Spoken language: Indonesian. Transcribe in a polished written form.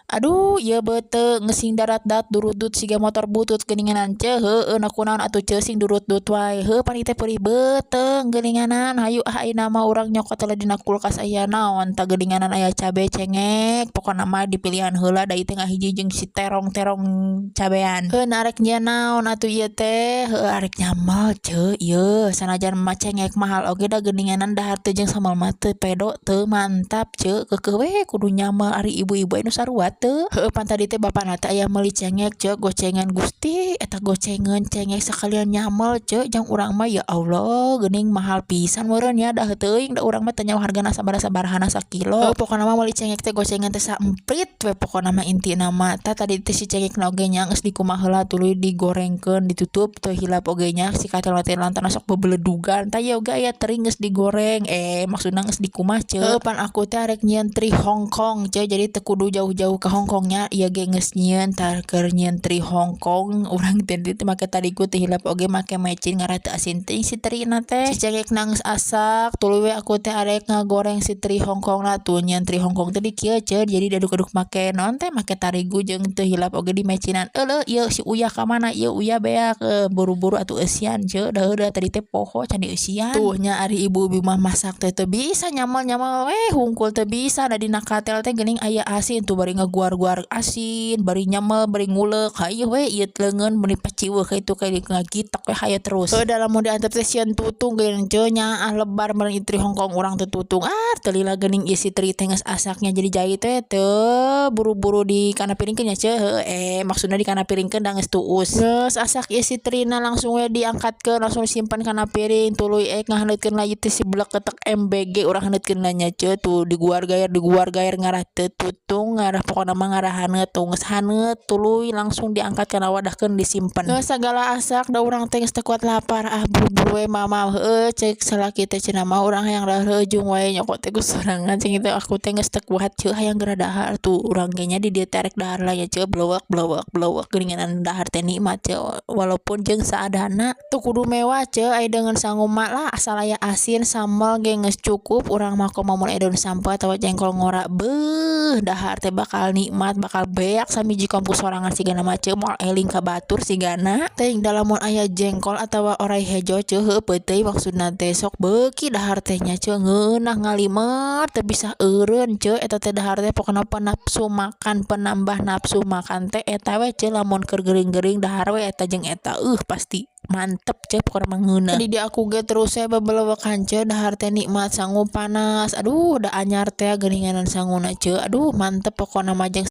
Aduh ieu beuteung ngesing darat-dat durut-dut siga motor butut geuninganan heueuh na kunaon atuh sing durut-dut wae heuh pani teh peurih beuteung geuninganan hayu ayeuna mah urang nyokot heula dina kulkas aya naon tah geuninganan aya cabe cengek pokona mah dipilihan heula da ieu teh ngahiji jeung si terong-terong cabean heuh na arek nyieun naon atuh ieu teh heuh arek nyamel ieu sanajan mah cengek mahal oge da geuninganan dahar teh jeung sambal mah teu pedo teu mantap keukeuh we kudu nyamel ari ibu-ibu anu sarua teu heueuh pan tadi teh bapana teh aya meuli cengek gocengan Gusti eta gocengan cengek sakalian nyamel jang urang mah ya Allah geuning mahal pisan meureun nya da teuing da urang mah teu nyaho hargana sabaraha-sabaraha sakilo pokona mah meuli cengek teh gocengan teh saemprit we pokona mah intina mah tah tadi teh si cengekna oge nya geus dikumaha heula tuluy digorengkeun ditutup teu hilap oge nya si katel-katel lantaran sok bebeledugan tah ieu oge aya teri geus digoreng maksudna geus dikumah heueuh pan aku teh arek nyieun teri Hongkong jadi teu kudu jauh-jauh ka Hongkongnya ieu ge geus nyieun tah keur nyieun teri Hongkong urang teh ditu make tadiku teh hilap oge make mecin ngaran teu asin teuing si terina teh si cengekna geus asak tuluy we aku teh arek ngagoreng si teri Hongkongna tuh nyieun teri Hongkong teh di kieu jadi daduk-daduk make naon teh make tarigu jeung teu hilap oge di mecinan euleuh ieu si uyah ka mana ieu uyah beak buru-buru atuh eusian da tadi teh poho can dieusian tuh nya ari ibu-ibu mah masak teh teu bisa nyamal-nyamal we hungkul teu bisa da dina katel teh geuning aya asin tuh bari ngaguar-guar asin bari nyamel bari ngulek hayu we ieu leungeun meni paciweuh kitu kayak ngagitak we hayu terus da lamun diantep teh sieun tutung geuning nya lebar meureun teri Hongkong urang teu tutung teu lila geuning ieu si teri teh geus asaknya jadi jahit teh teu buru-buru di kana piringkeun nya maksudna di kana piringkeun da geus tuus geus asak ieu si terina langsung we diangkatkeun langsung disimpen kana piring tuluy ngahandeutkeun lagi teh si blek ketek MBG urang handeutkeun nya tuh diguar gaer ngarah teu tutung ngarah pokona mah ngarah haneut tuh geus haneut tuluy langsung diangkat kana wadahkeun disimpen sagala asak da urang teh geus teu kuat lapar buru-buru we mama ceuk salaki teh cenah mah urang hayang dahar jeung wae nyokot teh sorangan cing itu aku teh geus teu kuat hayang geura dahar tuh urang ge nya di dieu teh rek dahar lah ya bleuweuk geuninganan dahar teh nikmat walaupun jeung seadana teu kudu mewah aya dengan sanguma lah asal aya asin sambal ge geus cukup urang mah komo mun aya daun sampah atawa jengkol ngora beuh dahar teh bakal nikmat bakal beak samiji kampus sorangan sigana mah moal eling ka batur sigana teuing da lamun aya jengkol atawa orai hejo heueuh peuting maksudna teh sok beuki dahar teh nya ngeunah ngalimet teu bisa eureun eta teh dahar teh pokona penambah nafsu makan teh eta we lamun keur geuring-geuring dahar we eta jeung eta pasti mantep pokona mah ngeunah di aku ge terus bebeleuwekan dahar teh nikmat sangu panas aduh da anyar teh geuninganan sanguna aduh mantep pokona mah jeung